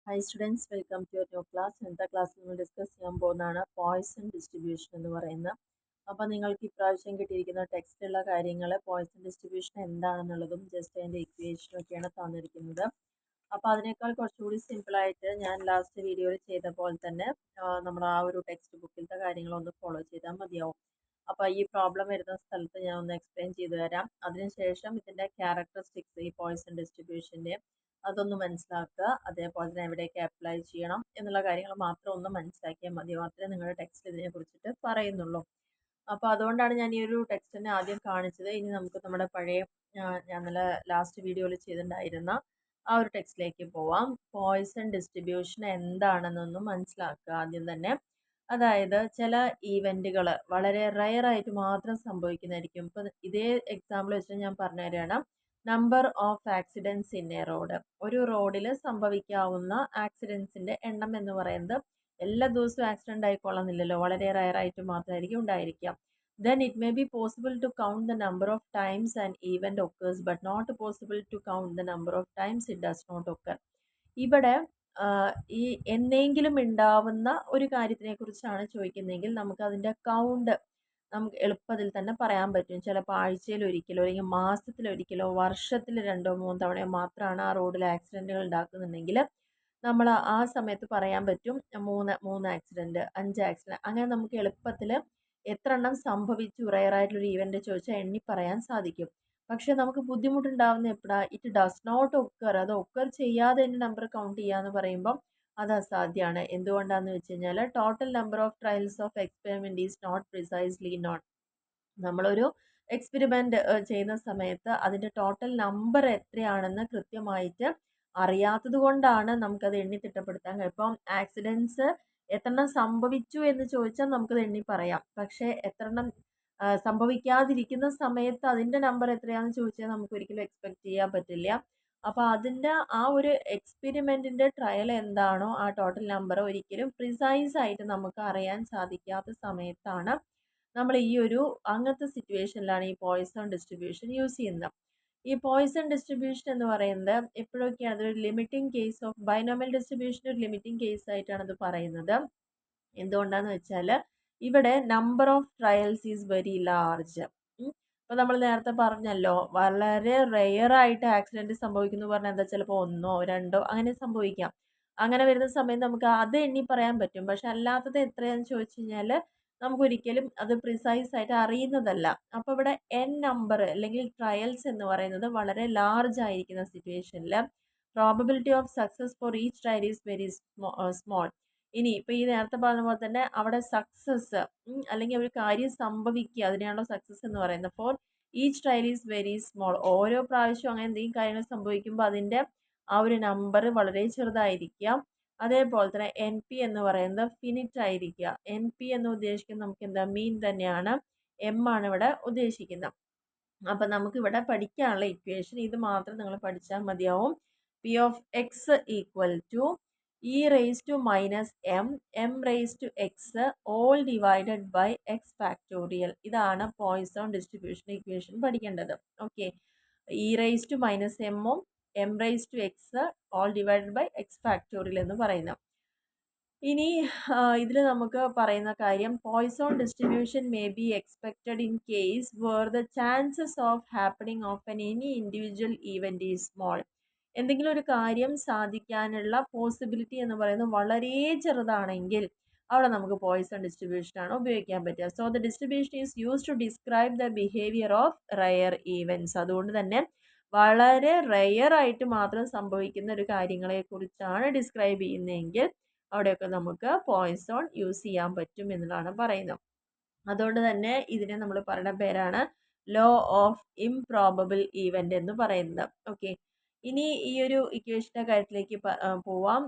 Hi students, welcome to your new class. ഇന്നത്തെ ക്ലാസ്സിൽ നമ്മൾ ഡിസ്കസ് ചെയ്യാൻ പോകുന്നതാണ് പോയിസൺ ഡിസ്ട്രിബ്യൂഷൻ എന്ന് പറയുന്നത്. അപ്പോൾ നിങ്ങൾക്ക് ഇപ്രാവശ്യം കിട്ടിയിരിക്കുന്ന ടെക്സ്റ്റിലുള്ള കാര്യങ്ങൾ പോയിസൺ ഡിസ്ട്രിബ്യൂഷൻ എന്താണെന്നുള്ളതും ജസ്റ്റ് അതിൻ്റെ ഇക്വേഷനും ഒക്കെയാണ് തന്നിരിക്കുന്നത്. അപ്പോൾ അതിനേക്കാൾ കുറച്ചുകൂടി സിമ്പിളായിട്ട് ഞാൻ ലാസ്റ്റ് വീഡിയോയിൽ ചെയ്ത പോലെ തന്നെ നമ്മൾ ആ ഒരു ടെക്സ്റ്റ് ബുക്കിലത്തെ കാര്യങ്ങളൊന്ന് ഫോളോ ചെയ്താൽ മതിയാവും. അപ്പോൾ ഈ പ്രോബ്ലം വരുന്ന സ്ഥലത്ത് ഞാൻ ഒന്ന് എക്സ്പ്ലെയിൻ ചെയ്തു തരാം. അതിനുശേഷം ഇതിൻ്റെ ക്യാരക്ടറിസ്റ്റിക്സ് ഈ പോയിസൺ ഡിസ്ട്രിബ്യൂഷൻ്റെ അതൊന്ന് മനസ്സിലാക്കുക. അതേപോലെ തന്നെ എവിടെയൊക്കെ അപ്ലൈ ചെയ്യണം എന്നുള്ള കാര്യങ്ങൾ മാത്രം ഒന്ന് മനസ്സിലാക്കിയാൽ മതി. മാത്രമേ നിങ്ങളുടെ ടെക്സ്റ്റ് ഇതിനെ കുറിച്ചിട്ട് പറയുന്നുള്ളൂ. അപ്പോൾ അതുകൊണ്ടാണ് ഞാൻ ഈ ഒരു ടെക്സ്റ്റിനെ ആദ്യം കാണിച്ചത്. ഇനി നമുക്ക് നമ്മുടെ പഴയ ഞാൻ നല്ല ലാസ്റ്റ് വീഡിയോയിൽ ചെയ്തിട്ടുണ്ടായിരുന്ന ആ ഒരു ടെക്സ്റ്റിലേക്ക് പോവാം. പോയിസൺ ഡിസ്ട്രിബ്യൂഷൻ എന്താണെന്നൊന്ന് മനസ്സിലാക്കുക ആദ്യം തന്നെ. അതായത് ചില ഈവൻറ്റുകൾ വളരെ റയറായിട്ട് മാത്രം സംഭവിക്കുന്നതായിരിക്കും. ഇപ്പം ഇതേ എക്സാമ്പിൾ വെച്ചിട്ട് ഞാൻ പറഞ്ഞു തരികയാണ്. Number of accidents in A road. ഒരു റോഡിൽ സംഭവിക്കാവുന്ന ആക്സിഡൻസിൻ്റെ എണ്ണം എന്ന് പറയുന്നത് എല്ലാ ദിവസവും ആക്സിഡൻ്റ് ആയിക്കൊള്ളുന്നില്ലല്ലോ, വളരെ റയറായിട്ട് മാത്രമായിരിക്കും ഉണ്ടായിരിക്കുക. Then it may be possible to count the number of times an event occurs but not possible to count the number of times it does not occur. ഇവിടെ ഈ എന്നെങ്കിലും ഉണ്ടാവുന്ന ഒരു കാര്യത്തിനെ കുറിച്ചാണ് ചോദിക്കുന്നതെങ്കിൽ നമുക്ക് അതിൻ്റെ കൗണ്ട് നമുക്ക് എളുപ്പത്തിൽ തന്നെ പറയാൻ പറ്റും. ചിലപ്പോൾ ആഴ്ചയിൽ ഒരിക്കലോ അല്ലെങ്കിൽ മാസത്തിലൊരിക്കലോ വർഷത്തിൽ 2-3 തവണയോ മാത്രമാണ് ആ റോഡിൽ ആക്സിഡൻറ്റുകൾ ഉണ്ടാക്കുന്നുണ്ടെങ്കിൽ നമ്മൾ ആ സമയത്ത് പറയാൻ പറ്റും 3 ആക്സിഡൻറ്റ്, 5 ആക്സിഡൻറ്റ്, അങ്ങനെ നമുക്ക് എളുപ്പത്തിൽ എത്ര എണ്ണം സംഭവിച്ചു റയറായിട്ടുള്ളൊരു ഈവൻ്റ് ചോദിച്ചാൽ എണ്ണി പറയാൻ സാധിക്കും. പക്ഷേ നമുക്ക് ബുദ്ധിമുട്ടുണ്ടാകുന്ന എപ്പോഴാണ്? It does not occur. അത് ഒക്കർ ചെയ്യാതെ തന്നെ നമ്പർ കൗണ്ട് ചെയ്യാന്ന് പറയുമ്പം അത് അസാധ്യമാണ്. എന്തുകൊണ്ടാണെന്ന് വെച്ച് കഴിഞ്ഞാൽ total number of trials of experiment is not precisely known. നമ്മളൊരു എക്സ്പെരിമെൻ്റ് ചെയ്യുന്ന സമയത്ത് അതിൻ്റെ ടോട്ടൽ നമ്പർ എത്രയാണെന്ന് കൃത്യമായിട്ട് അറിയാത്തത് കൊണ്ടാണ് നമുക്കത് എണ്ണി തിട്ടപ്പെടുത്താൻ കഴിയും. ഇപ്പം ആക്സിഡൻസ് എത്രണ്ണം സംഭവിച്ചു എന്ന് ചോദിച്ചാൽ നമുക്കത് എണ്ണി പറയാം. പക്ഷേ എത്രണ്ണം സംഭവിക്കാതിരിക്കുന്ന സമയത്ത് അതിൻ്റെ നമ്പർ എത്രയാണെന്ന് ചോദിച്ചാൽ നമുക്ക് ഒരിക്കലും എക്സ്പെക്റ്റ് ചെയ്യാൻ പറ്റില്ല. അപ്പോൾ അതിൻ്റെ ആ ഒരു എക്സ്പെരിമെൻറ്റിൻ്റെ ട്രയൽ എന്താണോ ആ ടോട്ടൽ നമ്പർ ഒരിക്കലും പ്രിസൈസ് ആയിട്ട് നമുക്ക് അറിയാൻ സാധിക്കാത്ത സമയത്താണ് നമ്മൾ ഈ ഒരു അങ്ങനത്തെ സിറ്റുവേഷനിലാണ് ഈ പോയിസൺ ഡിസ്ട്രിബ്യൂഷൻ യൂസ് ചെയ്യുന്നത്. ഈ പോയിസൺ ഡിസ്ട്രിബ്യൂഷൻ എന്ന് പറയുന്നത് എപ്പോഴൊക്കെയാണ് അതൊരു limiting case of binomial distribution ഒരു ലിമിറ്റിംഗ് കേസ് ആയിട്ടാണ് അത് പറയുന്നത്. എന്തുകൊണ്ടാണെന്ന് വെച്ചാൽ ഇവിടെ number of trials is very large. ഇപ്പോൾ നമ്മൾ നേരത്തെ പറഞ്ഞല്ലോ വളരെ റെയറായിട്ട് ആക്സിഡൻറ്റ് സംഭവിക്കുന്നു പറഞ്ഞാൽ എന്താ, ചിലപ്പോൾ 1, 2 അങ്ങനെ സംഭവിക്കാം. അങ്ങനെ വരുന്ന സമയത്ത് നമുക്ക് അത് എണ്ണി പറയാൻ പറ്റും. പക്ഷെ അല്ലാത്തത് എത്രയാണെന്ന് ചോദിച്ചു കഴിഞ്ഞാൽ നമുക്കൊരിക്കലും അത് പ്രിസൈസ് ആയിട്ട് അറിയുന്നതല്ല. അപ്പോൾ ഇവിടെ n നമ്പർ അല്ലെങ്കിൽ ട്രയൽസ് എന്ന് പറയുന്നത് വളരെ ലാർജ് ആയിരിക്കുന്ന സിറ്റുവേഷനിൽ probability of success for each trial is very small. ഇനി ഇപ്പോൾ ഈ നേരത്തെ പറഞ്ഞ പോലെ തന്നെ അവിടെ സക്സസ് അല്ലെങ്കിൽ ഒരു കാര്യം സംഭവിക്കുക, അതിനെയാണല്ലോ സക്സസ് എന്ന് പറയുന്നത്. For each trial is very small. ഓരോ പ്രാവശ്യവും അങ്ങനെ എന്തെങ്കിലും കാര്യങ്ങൾ സംഭവിക്കുമ്പോൾ അതിൻ്റെ ആ ഒരു നമ്പർ വളരെ ചെറുതായിരിക്കാം. അതേപോലെ തന്നെ എൻ പി എന്ന് പറയുന്നത് ഫിനിറ്റ് ആയിരിക്കുക. എൻ പി എന്ന് ഉദ്ദേശിക്കുന്നത് നമുക്ക് എന്താ, മീൻ തന്നെയാണ്. എം ആണ് ഇവിടെ ഉദ്ദേശിക്കുന്നത്. അപ്പം നമുക്കിവിടെ പഠിക്കാനുള്ള ഇക്വേഷൻ ഇത് മാത്രം നിങ്ങൾ പഠിച്ചാൽ മതിയാവും. P of X equal to E raise to minus M raise to X all divided by X factorial. ഇതാണ് പോയിസൺ ഡിസ്ട്രിബ്യൂഷൻ ഇക്വേഷൻ പഠിക്കേണ്ടത്. Okay, E raise to minus എമ്മും M raise to X all divided by X factorial എന്ന് പറയുന്നത്. ഇനി ഇതിൽ നമുക്ക് പറയുന്ന കാര്യം Poisson distribution may be expected in case where the chances of happening of N any individual event is small. എന്തെങ്കിലും ഒരു കാര്യം സാധിക്കാനുള്ള പോസിബിലിറ്റി എന്ന് പറയുന്നത് വളരെ ചെറുതാണെങ്കിൽ അവിടെ നമുക്ക് പോയിസൺ ഡിസ്ട്രിബ്യൂഷനാണ് ഉപയോഗിക്കാൻ പറ്റുക. So the distribution is use to describe the behaviour of rare events. അതുകൊണ്ട് തന്നെ വളരെ റയറായിട്ട് മാത്രം സംഭവിക്കുന്ന ഒരു കാര്യങ്ങളെക്കുറിച്ചാണ് ഡിസ്ക്രൈബ് ചെയ്യുന്നതെങ്കിൽ അവിടെയൊക്കെ നമുക്ക് പോയിസൺ യൂസ് ചെയ്യാൻ പറ്റും എന്നുള്ളതാണ് പറയുന്നത്. അതുകൊണ്ട് തന്നെ ഇതിനെ നമ്മൾ പറയുന്ന പേരാണ് ലോ ഓഫ് ഇംപ്രോബബിൾ ഈവൻ്റ് എന്ന് പറയുന്നത്. ഓക്കെ, ഇനി ഈ ഒരു ഇക്വേഷൻ്റെ കാര്യത്തിലേക്ക് പോവാം.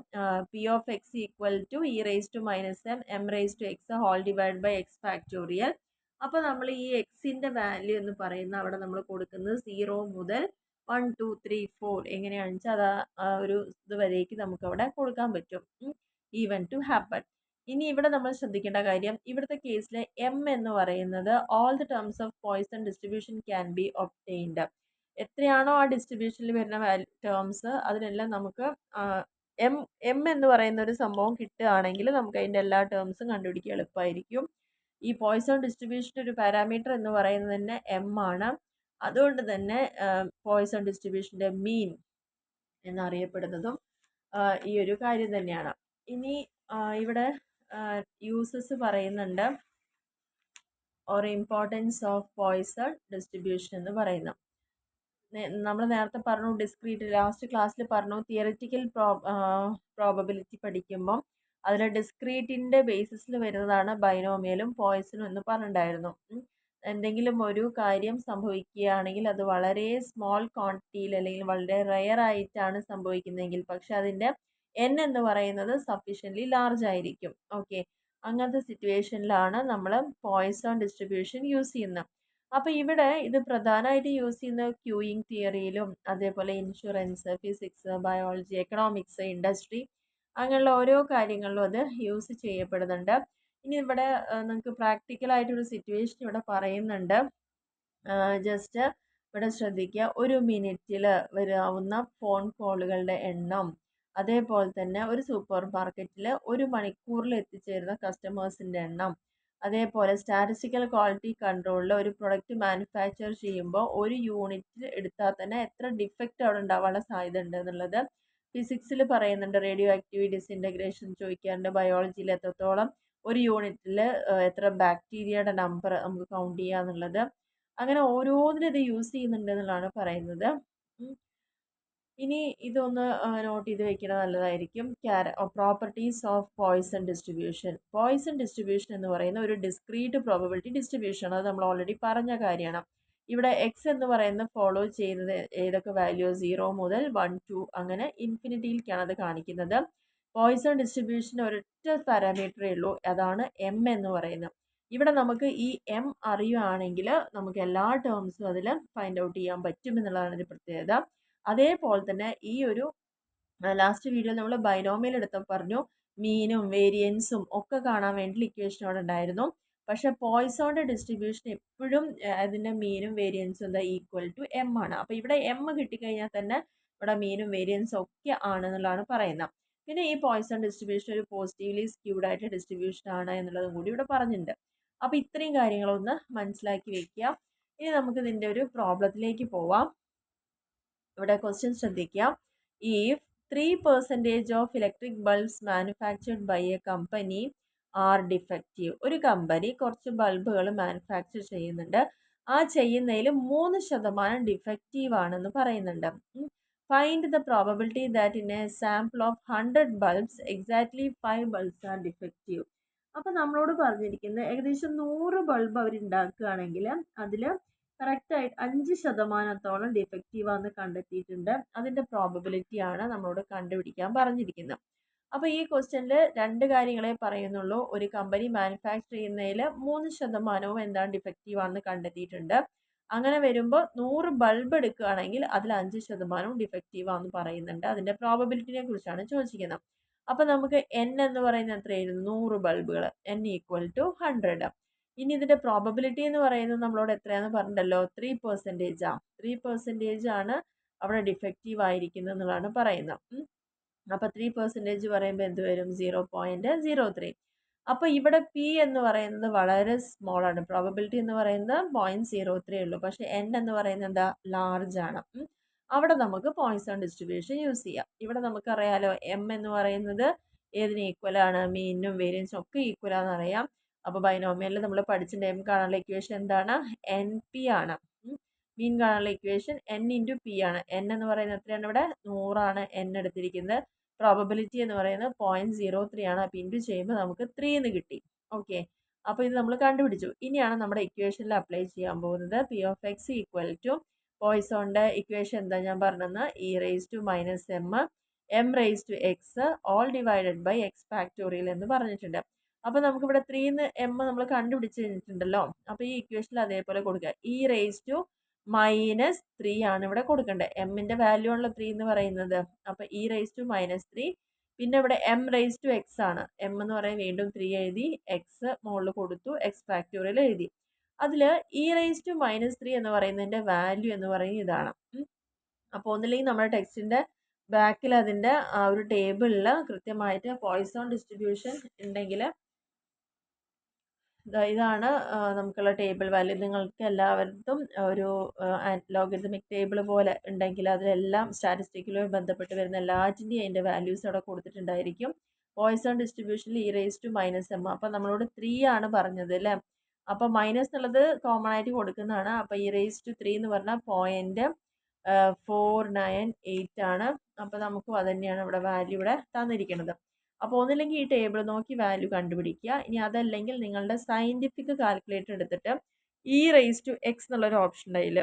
P of X equal to E raise to minus M raise to x whole divide by X factorial. അപ്പോൾ നമ്മൾ ഈ എക്സിൻ്റെ വാല്യൂ എന്ന് പറയുന്ന അവിടെ നമ്മൾ കൊടുക്കുന്നത് 0 മുതൽ 1, 2, 3, 4 എങ്ങനെയാണെന്ന് വെച്ചാൽ അത് ഒരു ഇതുവരേക്ക് നമുക്കവിടെ കൊടുക്കാൻ പറ്റും ഈവൻ ടു ഹാപ്പൺ. ഇനി ഇവിടെ നമ്മൾ ശ്രദ്ധിക്കേണ്ട കാര്യം, ഇവിടുത്തെ കേസിൽ എം എന്ന് പറയുന്നത് all the terms of Poisson distribution can be obtained. എത്രയാണോ ആ ഡിസ്ട്രിബ്യൂഷനിൽ വരുന്ന ടേംസ് അതിനെല്ലാം നമുക്ക് എം എം എന്ന് പറയുന്ന ഒരു സംഭവം കിട്ടുകയാണെങ്കിൽ നമുക്ക് അതിൻ്റെ എല്ലാ ടേംസും കണ്ടുപിടിക്കാൻ എളുപ്പമായിരിക്കും. ഈ പോയിസൺ ഡിസ്ട്രിബ്യൂഷൻ്റെ ഒരു പാരാമീറ്റർ എന്ന് പറയുന്നത് തന്നെ എം ആണ്. അതുകൊണ്ട് തന്നെ പോയിസൺ ഡിസ്ട്രിബ്യൂഷൻ്റെ മീൻ എന്നറിയപ്പെടുന്നതും ഈ ഒരു കാര്യം തന്നെയാണ്. ഇനി ഇവിടെ യൂസസ് പറയുന്നുണ്ട്, or importance of Poisson distribution എന്ന് പറയുന്നു. നമ്മൾ നേരത്തെ പറഞ്ഞു ഡിസ്ക്രീറ്റ്, ലാസ്റ്റ് ക്ലാസ്സിൽ പറഞ്ഞു തിയററ്റിക്കൽ പ്രോബബിലിറ്റി പഠിക്കുമ്പം അതിൽ ഡിസ്ക്രീറ്റിൻ്റെ ബേസിസിൽ വരുന്നതാണ് ബൈനോമിയലും പോയിസണും എന്ന് പറഞ്ഞിട്ടുണ്ടായിരുന്നു. എന്തെങ്കിലും ഒരു കാര്യം സംഭവിക്കുകയാണെങ്കിൽ അത് വളരെ സ്മോൾ ക്വാണ്ടിറ്റിയിൽ അല്ലെങ്കിൽ വളരെ റെയർ ആയിട്ടാണ് സംഭവിക്കുന്നതെങ്കിൽ പക്ഷെ അതിൻ്റെ എൻ എന്ന് പറയുന്നത് സഫീഷ്യൻ്റ്ലി ലാർജ് ആയിരിക്കും. ഓക്കെ, അങ്ങനത്തെ സിറ്റുവേഷനിലാണ് നമ്മൾ പോയിസൺ ഡിസ്ട്രിബ്യൂഷൻ യൂസ് ചെയ്യുന്നത്. അപ്പോൾ ഇവിടെ ഇത് പ്രധാനമായിട്ട് യൂസ് ചെയ്യുന്ന ക്യൂയിങ് തിയറിയിലും അതേപോലെ insurance, physics, biology, economics, industry അങ്ങനെയുള്ള ഓരോ കാര്യങ്ങളിലും അത് യൂസ് ചെയ്യപ്പെടുന്നുണ്ട്. ഇനി ഇവിടെ നിങ്ങൾക്ക് പ്രാക്ടിക്കലായിട്ടൊരു സിറ്റുവേഷൻ ഇവിടെ പറയുന്നുണ്ട്. ജസ്റ്റ് ഇവിടെ ശ്രദ്ധിക്കുക, ഒരു മിനിറ്റിൽ വരാവുന്ന ഫോൺ കോളുകളുടെ എണ്ണം, അതേപോലെ തന്നെ ഒരു സൂപ്പർ മാർക്കറ്റിൽ ഒരു മണിക്കൂറിൽ എത്തിച്ചേരുന്ന കസ്റ്റമേഴ്സിൻ്റെ എണ്ണം, അതേപോലെ സ്റ്റാറ്റിസ്റ്റിക്കൽ ക്വാളിറ്റി കൺട്രോളിൽ ഒരു പ്രൊഡക്റ്റ് മാനുഫാക്ചർ ചെയ്യുമ്പോൾ ഒരു യൂണിറ്റ് എടുത്താൽ തന്നെ എത്ര ഡിഫക്റ്റ് അവിടെ ഉണ്ടാവാനുള്ള സാധ്യത ഉണ്ട് എന്നുള്ളത് ഫിസിക്സിൽ പറയുന്നുണ്ട്. റേഡിയോ ആക്റ്റീവ് ഡിസിൻറ്റഗ്രേഷൻ ചോദിക്കാറുണ്ട്. ബയോളജിയിൽ എത്രത്തോളം ഒരു യൂണിറ്റിൽ എത്ര ബാക്ടീരിയയുടെ നമ്പർ നമുക്ക് കൗണ്ട് ചെയ്യുക എന്നുള്ളത്, അങ്ങനെ ഓരോന്നിനും ഇത് യൂസ് ചെയ്യുന്നുണ്ട് എന്നുള്ളതാണ് പറയുന്നത്. ഇനി ഇതൊന്ന് നോട്ട് ചെയ്ത് വെക്കുന്നത് നല്ലതായിരിക്കും. Properties of Poisson distribution. Poisson distribution എന്ന് പറയുന്ന ഒരു ഡിസ്ക്രീറ്റ് പ്രോബബിലിറ്റി ഡിസ്ട്രിബ്യൂഷൻ, അത് നമ്മൾ ഓൾറെഡി പറഞ്ഞ കാര്യമാണ്. ഇവിടെ എക്സ് എന്ന് പറയുന്നത് ഫോളോ ചെയ്യുന്നത് ഏതൊക്കെ വാല്യൂ, 0 മുതൽ 1 2 അങ്ങനെ ഇൻഫിനിറ്റിയിലേക്കാണ് അത് കാണിക്കുന്നത്. പോയിസൺ ഡിസ്ട്രിബ്യൂഷന് ഒരൊറ്റ പാരാമീറ്ററേ ഉള്ളൂ, അതാണ് എം എന്ന് പറയുന്നത്. ഇവിടെ നമുക്ക് ഈ എം അറിയുകയാണെങ്കിൽ നമുക്ക് എല്ലാ ടേംസും അതിൽ ഫൈൻഡ് ഔട്ട് ചെയ്യാൻ പറ്റും എന്നുള്ളതാണ് ഒരു പ്രത്യേകത. അതേപോലെ തന്നെ ഈ ഒരു ലാസ്റ്റ് വീഡിയോ നമ്മൾ ബൈനോമിയൽ എടുത്തപ്പോൾ പറഞ്ഞു മീനും വേരിയൻസും ഒക്കെ കാണാൻ വേണ്ടി ഇക്വേഷൻ അവിടെ ഉണ്ടായിരുന്നു. പക്ഷേ പോയിസോണിൻ്റെ ഡിസ്ട്രിബ്യൂഷൻ എപ്പോഴും അതിൻ്റെ മീനും വേരിയൻസും എന്താ ഈക്വൽ ടു എം ആണ്. അപ്പോൾ ഇവിടെ എം കിട്ടിക്കഴിഞ്ഞാൽ തന്നെ ഇവിടെ മീനും വേരിയൻസും ഒക്കെ ആണെന്നുള്ളതാണ് പറയുന്നത്. പിന്നെ ഈ പോയിസൺ ഡിസ്ട്രിബ്യൂഷൻ ഒരു പോസിറ്റീവ്ലി സ്ക്യൂഡ് ആയിട്ട് ഡിസ്ട്രിബ്യൂഷൻ ആണ് എന്നുള്ളതും കൂടി ഇവിടെ പറഞ്ഞിട്ടുണ്ട്. അപ്പോൾ ഇത്രയും കാര്യങ്ങളൊന്ന് മനസ്സിലാക്കി വെക്കുക. ഇനി നമുക്ക് ഇതിൻ്റെ ഒരു പ്രോബ്ലത്തിലേക്ക് പോവാം. ഇവിടെ ക്വസ്റ്റ്യൻ ശ്രദ്ധിക്കുക. If 3% of electric bulbs manufactured by a company are defective. ഒരു കമ്പനി കുറച്ച് ബൾബുകൾ മാനുഫാക്ചർ ചെയ്യുന്നുണ്ട്. ആ ചെയ്യുന്നതിൽ 3% ഡിഫക്റ്റീവ് ആണെന്ന് പറയുന്നുണ്ട്. Find the probability that in a sample of 100 bulbs exactly 5 bulbs are defective. അപ്പോൾ നമ്മളോട് പറഞ്ഞിരിക്കുന്നത് ഏകദേശം 100 ബൾബ് അവർ ഉണ്ടാക്കുകയാണെങ്കിൽ അതിൽ കറക്റ്റായിട്ട് 5% ഡിഫക്റ്റീവാന്ന് കണ്ടെത്തിയിട്ടുണ്ട്. അതിൻ്റെ പ്രോബബിലിറ്റിയാണ് നമ്മളോട് കണ്ടുപിടിക്കാൻ പറഞ്ഞിരിക്കുന്നത്. അപ്പോൾ ഈ ക്വസ്റ്റ്യനിൽ 2 കാര്യങ്ങളെ പറയുന്നുള്ളൂ. ഒരു കമ്പനി മാനുഫാക്ചർ ചെയ്യുന്നതിൽ 3% എന്താണ് ഡിഫക്റ്റീവാണെന്ന് കണ്ടെത്തിയിട്ടുണ്ട്. അങ്ങനെ വരുമ്പോൾ 100 ബൾബ് എടുക്കുകയാണെങ്കിൽ അതിൽ 5% ഡിഫക്റ്റീവാന്ന് പറയുന്നുണ്ട്. അതിൻ്റെ പ്രോബബിലിറ്റിനെ കുറിച്ചാണ് ചോദിച്ചിരിക്കുന്നത്. അപ്പോൾ നമുക്ക് എൻ എന്ന് പറയുന്നത് എത്രയായിരുന്നു? 100 ബൾബുകൾ, എൻ ഈക്വൽ ടു 100. ഇനി ഇതിൻ്റെ പ്രോബബിലിറ്റി എന്ന് പറയുന്നത് നമ്മളോട് എത്രയാണെന്ന് പറഞ്ഞിട്ടല്ലോ, 3%. 3% ആണ് അവിടെ ഡിഫക്റ്റീവ് ആയിരിക്കുന്നത് എന്നുള്ളതാണ് പറയുന്നത്. അപ്പോൾ 3% പറയുമ്പോൾ എന്ത് വരും? 0.03. അപ്പോൾ ഇവിടെ പി എന്ന് പറയുന്നത് വളരെ സ്മോൾ ആണ്. പ്രോബബിലിറ്റി എന്ന് പറയുന്നത് 0.03 ഉള്ളൂ. പക്ഷേ എൻ എന്ന് പറയുന്നത് എന്താ? ലാർജ് ആണ്. അവിടെ നമുക്ക് പോയിസൺ ഡിസ്ട്രിബ്യൂഷൻ യൂസ് ചെയ്യാം. ഇവിടെ നമുക്കറിയാലോ എം എന്ന് പറയുന്നത് ഏതിന് ഈക്വലാണ്? മീനും വേരിയൻസും ഒക്കെ ഈക്വലാണെന്ന് അറിയാം. അപ്പോൾ ബൈനോമിയലിൽ നമ്മൾ പഠിച്ചിട്ടുണ്ട് എം കാണാനുള്ള ഇക്വേഷൻ എന്താണ്? എൻ പി ആണ്. മീൻ കാണാനുള്ള ഇക്വേഷൻ എൻ ഇൻറ്റു പി ആണ്. എൻ എന്ന് പറയുന്നത് എത്രയാണ്? ഇവിടെ 100 എൻ എടുത്തിരിക്കുന്നത്. പ്രോബബിലിറ്റി എന്ന് പറയുന്നത് 0.03 ആണ്. അപ്പോൾ ഇൻറ്റു ചെയ്യുമ്പോൾ നമുക്ക് 3 എന്ന് കിട്ടി. ഓക്കെ, അപ്പോൾ ഇത് നമ്മൾ കണ്ടുപിടിച്ചു. ഇനിയാണ് നമ്മുടെ ഇക്വേഷനിൽ അപ്ലൈ ചെയ്യാൻ പോകുന്നത്. P of X equal to പോയിസോണിൻ്റെ ഇക്വേഷൻ എന്താ ഞാൻ പറഞ്ഞത്? E raise to minus M raise to X all divided by X factorial എന്ന് പറഞ്ഞിട്ടുണ്ട്. അപ്പോൾ നമുക്കിവിടെ 3 എം നമ്മൾ കണ്ടുപിടിച്ച് കഴിഞ്ഞിട്ടുണ്ടല്ലോ. അപ്പോൾ ഈ ഇക്വേഷനിൽ അതേപോലെ കൊടുക്കുക. ഇ റേസ് ടു -3 ആണ് ഇവിടെ കൊടുക്കേണ്ടത്. എമ്മിൻ്റെ വാല്യൂ ആണല്ലോ 3 എന്ന് പറയുന്നത്. അപ്പോൾ ഇ റേസ് ടു -3. പിന്നെ ഇവിടെ എം റേസ് ടു എക്സ് ആണ്. എം എന്ന് പറയുന്നത് വീണ്ടും 3 എഴുതി, എക്സ് മുകളിൽ കൊടുത്തു, എക്സ് ഫാക്ടോറിയൽ എഴുതി. അതിൽ ഇ റേസ് ടു -3 എന്ന് പറയുന്നതിൻ്റെ വാല്യൂ എന്ന് പറയുന്നത് ഇതാണ്. അപ്പോൾ ഒന്നില്ലെങ്കിൽ നമ്മുടെ ടെക്സ്റ്റിൻ്റെ ബാക്കിൽ അതിൻ്റെ ആ ഒരു ടേബിളിൽ കൃത്യമായിട്ട് പോയിസോൺ ഡിസ്ട്രിബ്യൂഷൻ ഉണ്ടെങ്കിൽ ഇതാണ് നമുക്കുള്ള ടേബിൾ വാല്യൂ. നിങ്ങൾക്ക് എല്ലാവർക്കും ഒരു ലോഗരിതമിക് ടേബിൾ പോലെ ഉണ്ടെങ്കിൽ അതിലെല്ലാം സ്റ്റാറ്റിസ്റ്റിക്കലുമായി ബന്ധപ്പെട്ട് വരുന്ന എല്ലാറ്റിൻ്റെയും അതിൻ്റെ വാല്യൂസ് അവിടെ കൊടുത്തിട്ടുണ്ടായിരിക്കും. Poisson ഡിസ്ട്രിബ്യൂഷനിൽ e⁻⁻m. അപ്പോൾ നമ്മളോട് 3 ആണ് പറഞ്ഞത് അല്ലേ. അപ്പോൾ മൈനസ് എന്നുള്ളത് കോമൺ ആയിട്ട് കൊടുക്കുന്നതാണ്. അപ്പോൾ e⁻3 എന്ന് പറഞ്ഞാൽ 0.498 ആണ്. അപ്പോൾ നമുക്കും അത് തന്നെയാണ് ഇവിടെ വാല്യൂ ഇവിടെ തന്നിരിക്കുന്നത്. അപ്പോൾ ഒന്നില്ലെങ്കിൽ ഈ ടേബിൾ നോക്കി വാല്യൂ കണ്ടുപിടിക്കുക. ഇനി അതല്ലെങ്കിൽ നിങ്ങളുടെ സയൻറ്റിഫിക് കാൽക്കുലേറ്റർ എടുത്തിട്ട് e⁻x എന്നുള്ളൊരു ഓപ്ഷൻ ഉണ്ടായില്ല,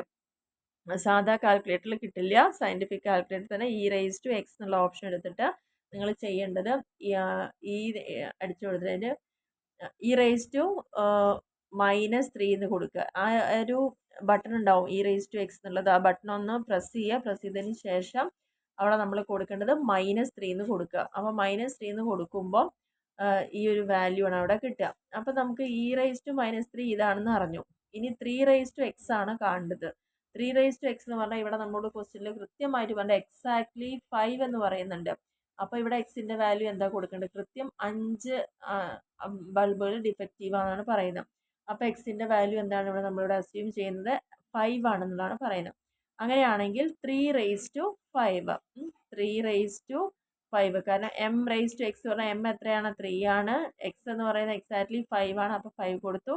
സാധാ കാൽക്കുലേറ്ററിൽ കിട്ടില്ല, സയൻറ്റിഫിക് കാൽക്കുലേറ്റർ തന്നെ e⁻x എന്നുള്ള ഓപ്ഷൻ എടുത്തിട്ട് നിങ്ങൾ ചെയ്യേണ്ടത് ഈ അടിച്ചു കൊടുത്തതിന് e⁻−3 എന്ന് കൊടുക്കുക. ആ ഒരു ബട്ടൺ ഉണ്ടാവും e⁻x എന്നുള്ളത്. ആ ബട്ടൺ ഒന്ന് പ്രസ് ചെയ്യുക. പ്രസ് ചെയ്തതിന് ശേഷം അവിടെ നമ്മൾ കൊടുക്കേണ്ടത് -3 എന്ന് കൊടുക്കുക. അപ്പോൾ -3 എന്ന് കൊടുക്കുമ്പോൾ ഈ ഒരു വാല്യൂ ആണ് അവിടെ കിട്ടുക. അപ്പോൾ നമുക്ക് e⁻−3 ഇതാണെന്ന് അറിഞ്ഞു. ഇനി 3⁻x ആണ് കാണേണ്ടത്. 3⁻x എന്ന് പറഞ്ഞാൽ ഇവിടെ നമ്മളോട് ക്വസ്റ്റ്യനിൽ കൃത്യമായിട്ട് പറഞ്ഞാൽ എക്സാക്ട്ലി 5 എന്ന് പറയുന്നുണ്ട്. അപ്പോൾ ഇവിടെ എക്സിൻ്റെ വാല്യൂ എന്താ കൊടുക്കേണ്ടത്? കൃത്യം 5 ബൾബുകൾ ഡിഫക്റ്റീവ് ആണെന്നാണ് പറയുന്നത്. അപ്പോൾ എക്സിൻ്റെ വാല്യൂ എന്താണ് ഇവിടെ നമ്മളിവിടെ അസ്യൂം ചെയ്യുന്നത്? 5 ആണെന്നുള്ളതാണ് പറയുന്നത്. അങ്ങനെയാണെങ്കിൽ 3⁻5 3⁻5 കാരണം m⁻x പറഞ്ഞാൽ m എത്രയാണ്? 3 ആണ്. എക്സ് എന്ന് പറയുന്നത് എക്സാക്ട്ലി 5 ആണ്. അപ്പോൾ 5 കൊടുത്തു.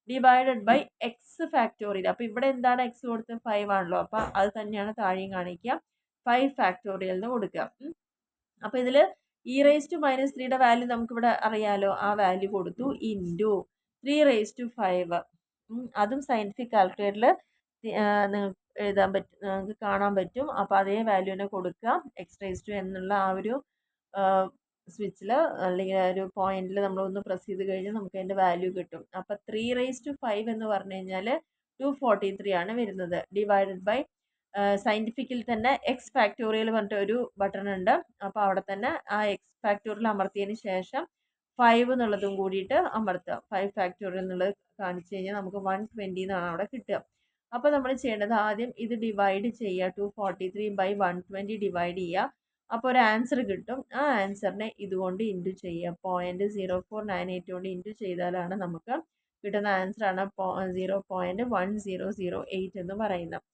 Divided by X factorial. അപ്പോൾ ഇവിടെ എന്താണ് എക്സ് കൊടുത്ത്? 5 ആണല്ലോ. അപ്പോൾ അത് തന്നെയാണ് താഴെയും കാണിക്കുക. 5 ഫാക്ടോറിയൽ എന്ന് കൊടുക്കുക. അപ്പോൾ ഇതിൽ e⁻−3യുടെ വാല്യൂ നമുക്കിവിടെ അറിയാലോ. ആ വാല്യൂ കൊടുത്തു ഇൻറ്റു 3⁻5. അതും സയൻറ്റിഫിക് കാൽക്കുലേറ്ററിൽ നിങ്ങൾക്ക് എഴുതാൻ പറ്റും, നിങ്ങൾക്ക് കാണാൻ പറ്റും. അപ്പോൾ അതേ വാല്യൂനെ കൊടുക്കുക. x⁻n എന്നുള്ള ആ ഒരു സ്വിച്ചിൽ അല്ലെങ്കിൽ ആ ഒരു പോയിന്റിൽ നമ്മളൊന്ന് പ്രസ് ചെയ്ത് കഴിഞ്ഞാൽ നമുക്ക് അതിൻ്റെ വാല്യൂ കിട്ടും. അപ്പോൾ 3⁻5 എന്ന് പറഞ്ഞു കഴിഞ്ഞാൽ 243 ആണ് വരുന്നത്. ഡിവൈഡഡ് ബൈ സയൻറ്റിഫിക്കിൽ തന്നെ എക്സ് ഫാക്ടോറിയൽ പറഞ്ഞിട്ട് ഒരു ബട്ടൺ ഉണ്ട്. അപ്പോൾ അവിടെ തന്നെ ആ എക്സ് ഫാക്ടോറിയൽ അമർത്തിയതിന് ശേഷം 5 എന്നുള്ളതും കൂടിയിട്ട് അമർത്തുക. 5 ഫാക്ടോറിയൽ എന്നുള്ളത് കാണിച്ചു കഴിഞ്ഞാൽ നമുക്ക് 120 എന്നാണ് അവിടെ കിട്ടുക. അപ്പോൾ നമ്മൾ ചെയ്യേണ്ടത് ആദ്യം ഇത് ഡിവൈഡ് ചെയ്യുക. 243/120 ഡിവൈഡ് ചെയ്യുക. അപ്പോൾ ഒരു ആൻസർ കിട്ടും. ആ ആൻസറിനെ ഇതുകൊണ്ട് ഇൻറ്റു ചെയ്യുക. 0.0498 കൊണ്ട് ഇൻറ്റു ചെയ്താലാണ് നമുക്ക് കിട്ടുന്ന ആൻസറാണ് 0.1008 എന്ന് പറയുന്നത്.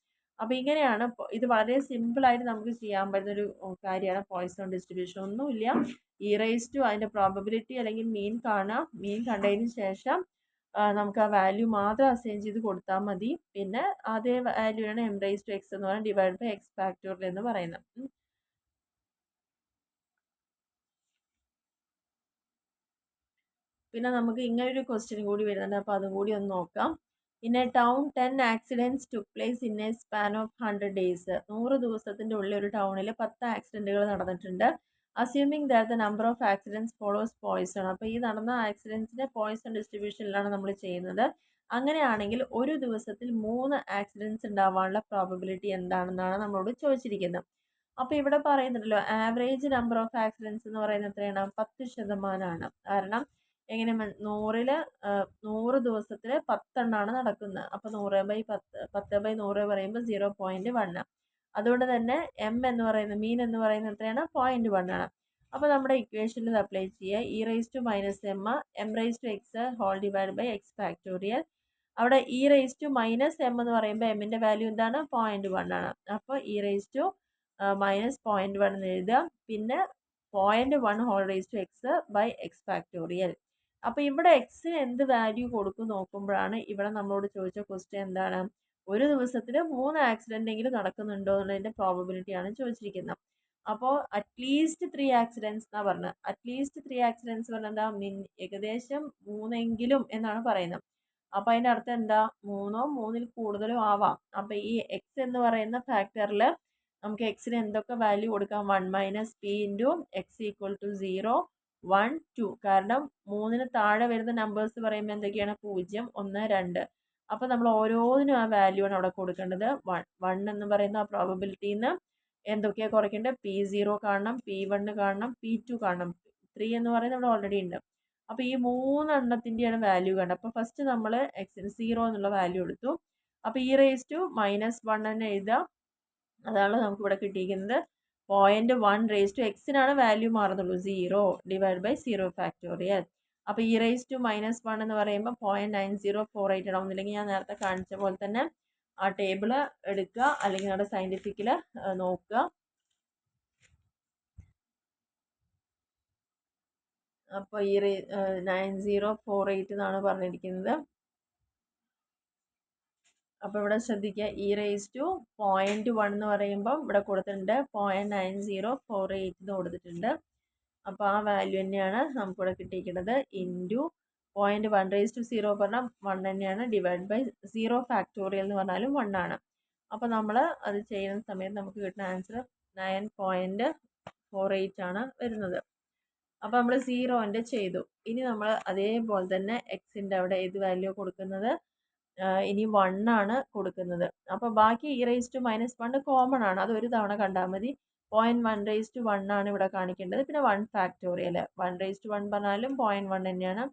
അപ്പോൾ ഇങ്ങനെയാണ്. ഇത് വളരെ സിമ്പിളായിട്ട് നമുക്ക് ചെയ്യാൻ പറ്റുന്നൊരു കാര്യമാണ് പോയിസോൺ ഡിസ്ട്രിബ്യൂഷൻ. ഒന്നുമില്ല, e⁻ അതിൻ്റെ പ്രോബബിലിറ്റി അല്ലെങ്കിൽ മീൻ കാണുക. മീൻ കണ്ടതിന് ശേഷം നമുക്ക് ആ വാല്യൂ മാത്രം അസൈൻ ചെയ്ത് കൊടുത്താൽ മതി. പിന്നെ അതേ വാല്യൂയാണ് m⁻x എന്ന് പറയുന്നത് ഡിവൈഡ് ബൈ എക്സ് ഫാക്ടോറിയൽ എന്ന് പറയുന്നത്. പിന്നെ നമുക്ക് ഇങ്ങനൊരു ക്വസ്റ്റ്യൻ കൂടി വരുന്നുണ്ട്. അപ്പോൾ അതും കൂടി ഒന്ന് നോക്കാം. In a town 10 accidents took place in a span of 100 days. 100 ദിവസത്തിൻ്റെ ഉള്ളിൽ ഒരു ടൗണിൽ 10 ആക്സിഡൻറ്റുകൾ നടന്നിട്ടുണ്ട്. Assuming that the number of accidents follows Poisson. അപ്പോൾ ഈ നടന്ന ആക്സിഡൻസിൻ്റെ പോയിസൺ ഡിസ്ട്രിബ്യൂഷനിലാണ് നമ്മൾ ചെയ്യുന്നത്. അങ്ങനെയാണെങ്കിൽ ഒരു ദിവസത്തിൽ 3 ആക്സിഡൻറ്റ്സ് ഉണ്ടാവാനുള്ള പ്രോബബിലിറ്റി എന്താണെന്നാണ് നമ്മളോട് ചോദിച്ചിരിക്കുന്നത്. അപ്പോൾ ഇവിടെ പറയുന്നുണ്ടല്ലോ ആവറേജ് നമ്പർ ഓഫ് ആക്സിഡൻറ്റ്സ് എന്ന് പറയുന്നത് എത്രയാണ്? 10%. കാരണം എങ്ങനെ 100 ദിവസത്തിൽ 10 എണ്ണമാണ് നടക്കുന്നത്. അപ്പോൾ 10/100 പറയുമ്പോൾ 0.1. അതുകൊണ്ട് തന്നെ m എന്ന് പറയുന്നത് മീൻ എന്ന് പറയുന്നത് എത്രയാണ്? 0.1 ആണ്. അപ്പോൾ നമ്മുടെ ഇക്വേഷനിൽ ഇത് അപ്ലൈ ചെയ്യുക. e⁻−m m⁻x whole divide by X factorial. അവിടെ e⁻−m എന്ന് പറയുമ്പോൾ എമ്മിൻ്റെ വാല്യൂ എന്താണ്? 0.1 ആണ്. അപ്പോൾ e⁻−0.1 എന്ന് എഴുതുക. പിന്നെ 0.1 whole raise to x by X factorial. അപ്പോൾ ഇവിടെ എക്സിന് എന്ത് വാല്യൂ കൊടുക്കും നോക്കുമ്പോഴാണ് ഇവിടെ നമ്മളോട് ചോദിച്ച ക്വസ്റ്റ്യൻ എന്താണ്? ഒരു ദിവസത്തിൽ 3 ആക്സിഡൻ്റ് എങ്കിലും നടക്കുന്നുണ്ടോ എന്നുള്ളതിൻ്റെ പ്രോബബിലിറ്റിയാണ് ചോദിച്ചിരിക്കുന്നത്. അപ്പോൾ അറ്റ്ലീസ്റ്റ് 3 ആക്സിഡൻറ്റ്സ് എന്നാണ് പറഞ്ഞത്. അറ്റ്ലീസ്റ്റ് 3 ആക്സിഡൻറ്റ്സ് പറഞ്ഞാൽ എന്താ? ഏകദേശം 3 എന്നാണ് പറയുന്നത്. അപ്പോൾ അതിൻ്റെ അർത്ഥം എന്താ? 3ഓ 3ൽ കൂടുതലോ ആവാം. അപ്പോൾ ഈ എക്സ് എന്ന് പറയുന്ന ഫാക്ടറിൽ നമുക്ക് എക്സിന് എന്തൊക്കെ വാല്യൂ കൊടുക്കാം? 1 - p into x equal to 0, 1, 2. കാരണം 3ന് താഴെ വരുന്ന നമ്പേഴ്സ് പറയുമ്പോൾ എന്തൊക്കെയാണ്? 0, 1, 2. അപ്പോൾ നമ്മൾ ഓരോന്നിനും ആ വാല്യൂ ആണ് അവിടെ കൊടുക്കേണ്ടത്. 1 എന്ന് പറയുന്ന ആ പ്രോബബിലിറ്റിയിൽ നിന്ന് എന്തൊക്കെയാണ് കുറയ്ക്കേണ്ടത്? P0 കാണണം, P1 കാണണം, P2 കാണണം. 3 എന്ന് പറയുന്നത് ഇവിടെ ഓൾറെഡി ഉണ്ട്. അപ്പോൾ ഈ 3 എണ്ണത്തിൻ്റെയാണ് വാല്യൂ കണ്ടത്. അപ്പോൾ ഫസ്റ്റ് നമ്മൾ എക്സിന് 0 എന്നുള്ള വാല്യൂ എടുത്തു. അപ്പോൾ e⁻−1 തന്നെ എഴുതുക. അതാണ് നമുക്കിവിടെ കിട്ടിയിരിക്കുന്നത്. 0.1 വാല്യൂ മാറുന്നുള്ളൂ 0 ഡിവൈഡ് ബൈ 0 ഫാക്ടോറിയൽ. അപ്പോൾ e⁻⁻1 എന്ന് പറയുമ്പോൾ 0.9048 ആണ്. ഒന്നില്ലെങ്കിൽ ഞാൻ നേരത്തെ കാണിച്ച പോലെ തന്നെ ആ ടേബിൾ എടുക്കുക, അല്ലെങ്കിൽ നമ്മുടെ സയൻറ്റിഫിക്കിൽ നോക്കുക. അപ്പോൾ 9048 എന്നാണ് പറഞ്ഞിരിക്കുന്നത്. അപ്പോൾ ഇവിടെ ശ്രദ്ധിക്കുക, e⁻⁻1 എന്ന് പറയുമ്പോൾ ഇവിടെ കൊടുത്തിട്ടുണ്ട് 0.9048 എന്ന് കൊടുത്തിട്ടുണ്ട്. അപ്പോൾ ആ വാല്യൂ തന്നെയാണ് നമുക്കിവിടെ കിട്ടിയിരിക്കുന്നത്. ഇൻറ്റു 0.1 പറഞ്ഞാൽ 1 തന്നെയാണ്, ഡിവൈഡ് ബൈ 0 ഫാക്ടോറിയൽ എന്ന് പറഞ്ഞാലും 1 ആണ്. അപ്പോൾ നമ്മൾ അത് ചെയ്യുന്ന സമയത്ത് നമുക്ക് കിട്ടുന്ന ആൻസർ 9.48 ആണ് വരുന്നത്. അപ്പോൾ നമ്മൾ 0ൻ്റെ ചെയ്തു. ഇനി നമ്മൾ അതേപോലെ തന്നെ എക്സിൻ്റെ അവിടെ ഏത് വാല്യൂ കൊടുക്കുന്നത്, ഇനി 1 ആണ് കൊടുക്കുന്നത്. അപ്പോൾ ബാക്കി e⁻⁻1 കോമൺ ആണ്, അത് ഒരു തവണ കണ്ടാൽ മതി. 0.1 ആണ് ഇവിടെ കാണിക്കേണ്ടത്. പിന്നെ 1 ഫാക്ടോറിയൽ 1 പറഞ്ഞാലും 0.1 തന്നെയാണ്,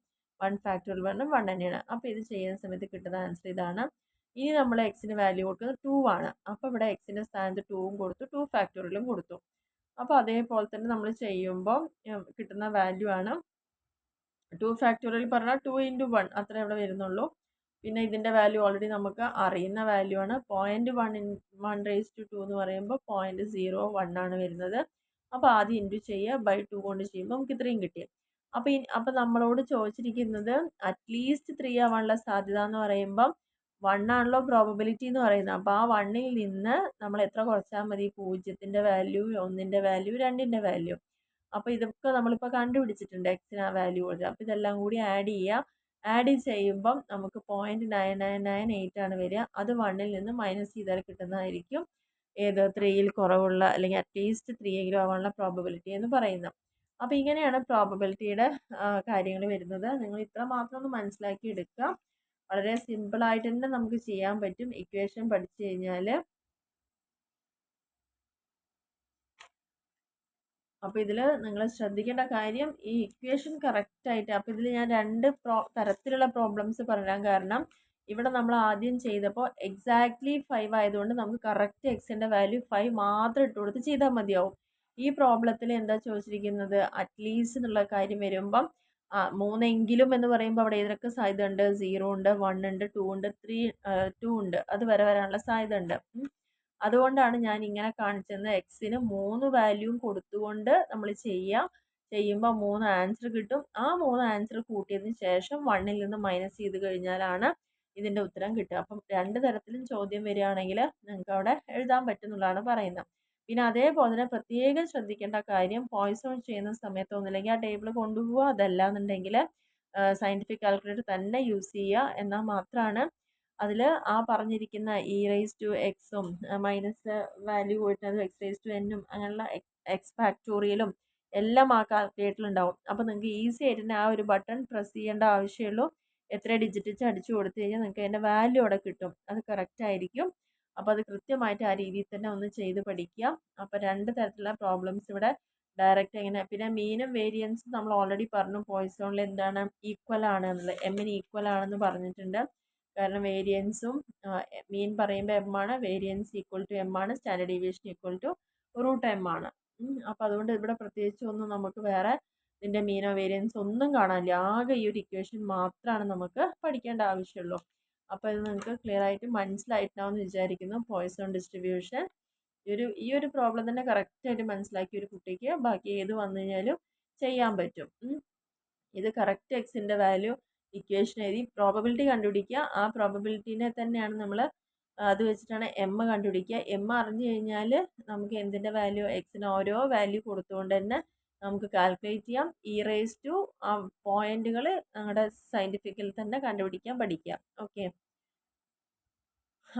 1 ഫാക്ടോറിയൽ പറഞ്ഞാലും 1 തന്നെയാണ്. അപ്പോൾ ഇത് ചെയ്യുന്ന സമയത്ത് കിട്ടുന്ന ആൻസർ ഇതാണ്. ഇനി നമ്മൾ എക്സിന് വാല്യൂ കൊടുക്കുന്നത് 2 ആണ്. അപ്പോൾ ഇവിടെ എക്സിൻ്റെ സ്ഥാനത്ത് 2ഉം കൊടുത്തു, 2 ഫാക്ടോറിയലും കൊടുത്തു. അപ്പോൾ അതേപോലെ തന്നെ നമ്മൾ ചെയ്യുമ്പോൾ കിട്ടുന്ന വാല്യൂ ആണ് 2 ഫാക്ടോറിയൽ പറഞ്ഞാൽ 2 × 1 അത്രേ ഇവിടെ വരുന്നുള്ളൂ. പിന്നെ ഇതിൻ്റെ വാല്യൂ ഓൾറെഡി നമുക്ക് അറിയുന്ന വാല്യൂ ആണ്. 0.1 എന്ന് പറയുമ്പോൾ 0.01 ആണ് വരുന്നത്. അപ്പോൾ ആദ്യം ഇൻറ്റു ചെയ്യുക, ബൈ 2 കൊണ്ട് ചെയ്യുമ്പോൾ നമുക്ക് ഇത്രയും കിട്ടി. അപ്പോൾ നമ്മളോട് ചോദിച്ചിരിക്കുന്നത് അറ്റ്ലീസ്റ്റ് 3 ആവാനുള്ള സാധ്യത എന്ന് പറയുമ്പം 1 ആണല്ലോ പ്രോബബിലിറ്റി എന്ന് പറയുന്നത്. അപ്പോൾ ആ 1ൽ നിന്ന് നമ്മൾ എത്ര കുറച്ചാൽ മതി, 0ൻ്റെ വാല്യൂ, 1ൻ്റെ വാല്യൂ, 2ൻ്റെ വാല്യൂ. അപ്പോൾ ഇതൊക്കെ നമ്മളിപ്പോൾ കണ്ടുപിടിച്ചിട്ടുണ്ട് എക്സിന് ആ വാല്യൂ കൊടുത്ത്. അപ്പോൾ ഇതെല്ലാം കൂടി ആഡ് ചെയ്യുക. ആഡ് ചെയ്യുമ്പം നമുക്ക് 0.9998 ആണ് വരിക. അത് 1ൽ നിന്ന് മൈനസ് ചെയ്താൽ കിട്ടുന്നതായിരിക്കും ഏത് 3ൽ കുറവുള്ള, അല്ലെങ്കിൽ അറ്റ്ലീസ്റ്റ് 3 എങ്കിലും ആവാനുള്ള പ്രോബബിലിറ്റി എന്ന് പറയുന്നത്. അപ്പോൾ ഇങ്ങനെയാണ് പ്രോബബിലിറ്റിയുടെ കാര്യങ്ങൾ വരുന്നത്. നിങ്ങൾ ഇത്ര മാത്രം ഒന്ന് മനസ്സിലാക്കി എടുക്കുക. വളരെ സിമ്പിളായിട്ട് തന്നെ നമുക്ക് ചെയ്യാൻ പറ്റും ഇക്വേഷൻ പഠിച്ചു കഴിഞ്ഞാൽ. അപ്പോൾ ഇതിൽ നിങ്ങൾ ശ്രദ്ധിക്കേണ്ട കാര്യം ഈ ഇക്വേഷൻ കറക്റ്റായിട്ട്, അപ്പോൾ ഇതിൽ ഞാൻ 2 തരത്തിലുള്ള പ്രോബ്ലംസ് പറയാൻ കാരണം, ഇവിടെ നമ്മൾ ആദ്യം ചെയ്തപ്പോൾ എക്സാക്ട്ലി 5 ആയതുകൊണ്ട് നമുക്ക് കറക്റ്റ് എക്സിൻ്റെ വാല്യൂ 5 മാത്രം ഇട്ട് കൊടുത്ത് ചെയ്താൽ മതിയാവും. ഈ പ്രോബ്ലത്തിൽ എന്താ ചോദിച്ചിരിക്കുന്നത്, അറ്റ്ലീസ്റ്റ് എന്നുള്ള കാര്യം വരുമ്പം 3 എങ്കിലും എന്ന് പറയുമ്പോൾ അവിടെ ഏതൊക്കെ സാധ്യത ഉണ്ട്, 0 ഉണ്ട്, 1 ഉണ്ട്, 2 ഉണ്ട്, 2 ഉണ്ട്, അത് വരാനുള്ള സാധ്യത ഉണ്ട്. അതുകൊണ്ടാണ് ഞാൻ ഇങ്ങനെ കാണിച്ചത്. എക്സിന് 3 വാല്യൂവും കൊടുത്തുകൊണ്ട് നമ്മൾ ചെയ്യുമ്പോൾ 3 ആൻസർ കിട്ടും. ആ 3 ആൻസർ കൂട്ടിയതിന് ശേഷം 1ൽ നിന്ന് മൈനസ് ചെയ്ത് കഴിഞ്ഞാലാണ് ഇതിൻ്റെ ഉത്തരം കിട്ടുക. അപ്പം 2 തരത്തിലും ചോദ്യം വരികയാണെങ്കിൽ നിങ്ങൾക്ക് അവിടെ എഴുതാൻ പറ്റുന്നുള്ളതാണ് പറയുന്നത്. പിന്നെ അതേപോലെ തന്നെ പ്രത്യേകം ശ്രദ്ധിക്കേണ്ട കാര്യം, പോയിസൺ ചെയ്യുന്ന സമയത്ത് ഒന്നില്ലെങ്കിൽ ആ ടേബിൾ കൊണ്ടുപോവുക, അതല്ല എന്നുണ്ടെങ്കിൽ സയൻറ്റിഫിക് കാൽക്കുലേറ്റർ തന്നെ യൂസ് ചെയ്യുക. എന്നാൽ മാത്രമാണ് അതിൽ ആ പറഞ്ഞിരിക്കുന്ന e⁻⁻⁻ഉം മൈനസ് വാല്യൂ പോയിട്ട് x⁻n അങ്ങനെയുള്ള എക്സ് ഫാക്ടോറിയലും എല്ലാം ആ കാൽക്കുലേറ്ററിൽ ഉണ്ടാവും. അപ്പോൾ നിങ്ങൾക്ക് ഈസി ആയിട്ട് തന്നെ ആ ഒരു ബട്ടൺ പ്രസ് ചെയ്യേണ്ട ആവശ്യമുള്ളൂ. എത്ര ഡിജിറ്റ് അടിച്ചു കൊടുത്തു കഴിഞ്ഞാൽ നിങ്ങൾക്ക് അതിൻ്റെ വാല്യൂ അവിടെ കിട്ടും. അത് കറക്റ്റ് ആയിരിക്കും. അപ്പോൾ അത് കൃത്യമായിട്ട് ആ രീതിയിൽ തന്നെ ഒന്ന് ചെയ്ത് പഠിക്കുക. അപ്പോൾ 2 തരത്തിലുള്ള പ്രോബ്ലംസ് ഇവിടെ ഡയറക്റ്റ് എങ്ങനെ, പിന്നെ മീനും വേരിയൻസും നമ്മൾ ഓൾറെഡി പറഞ്ഞു. പോയിസോണിൽ എന്താണ് ഈക്വൽ ആണ് എന്നുള്ളത്, എമ്മിന് ഈക്വൽ ആണെന്ന് പറഞ്ഞിട്ടുണ്ട്. കാരണം വേരിയൻസും മീൻ പറയുമ്പോൾ എം ആണ്, വേരിയൻസ് ഈക്വൽ ടു എം ആണ്, standard deviation equal to √m ആണ്. അപ്പോൾ അതുകൊണ്ട് ഇവിടെ പ്രത്യേകിച്ച് ഒന്നും നമുക്ക് വേറെ ഇതിൻ്റെ മീനോ വേരിയൻസ് ഒന്നും കാണാനില്ല. ആകെ ഈ ഒരു ഇക്വേഷൻ മാത്രമാണ് നമുക്ക് പഠിക്കേണ്ട ആവശ്യമുള്ളൂ. അപ്പോൾ ഇത് നിങ്ങൾക്ക് ക്ലിയർ ആയിട്ട് മനസ്സിലായിട്ടുണ്ടാവുമെന്ന് വിചാരിക്കുന്നു. പോയിസൺ ഡിസ്ട്രിബ്യൂഷൻ ഈ ഒരു പ്രോബ്ലം തന്നെ കറക്റ്റായിട്ട് മനസ്സിലാക്കിയ ഒരു കുട്ടിക്ക് ബാക്കി ഏത് വന്നു കഴിഞ്ഞാലും ചെയ്യാൻ പറ്റും. ഇത് കറക്റ്റ് എക്സിൻ്റെ വാല്യൂ ഇക്വേഷൻ എഴുതി പ്രോബബിലിറ്റി കണ്ടുപിടിക്കുക. ആ പ്രോബബിലിറ്റീനെ തന്നെയാണ് നമ്മൾ അത് വെച്ചിട്ടാണ് എം കണ്ടുപിടിക്കുക. എം അറിഞ്ഞു കഴിഞ്ഞാൽ നമുക്ക് എന്തിൻ്റെ വാല്യൂ, എക്സിന് ഓരോ വാല്യൂ കൊടുത്തുകൊണ്ട് തന്നെ നമുക്ക് കാൽക്കുലേറ്റ് ചെയ്യാം. ആ പോയിന്റുകൾ നമ്മുടെ സയൻറ്റിഫിക്കിൽ തന്നെ കണ്ടുപിടിക്കാൻ പഠിക്കാം. ഓക്കെ,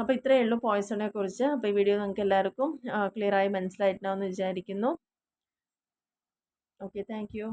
അപ്പോൾ ഇത്രയേ ഉള്ളൂ പോയിസണിനെ കുറിച്ച്. അപ്പോൾ ഈ വീഡിയോ നിങ്ങൾക്ക് എല്ലാവർക്കും ക്ലിയർ ആയി മനസ്സിലായിട്ടുണ്ടാവുമെന്ന് വിചാരിക്കുന്നു. Okay, thank you.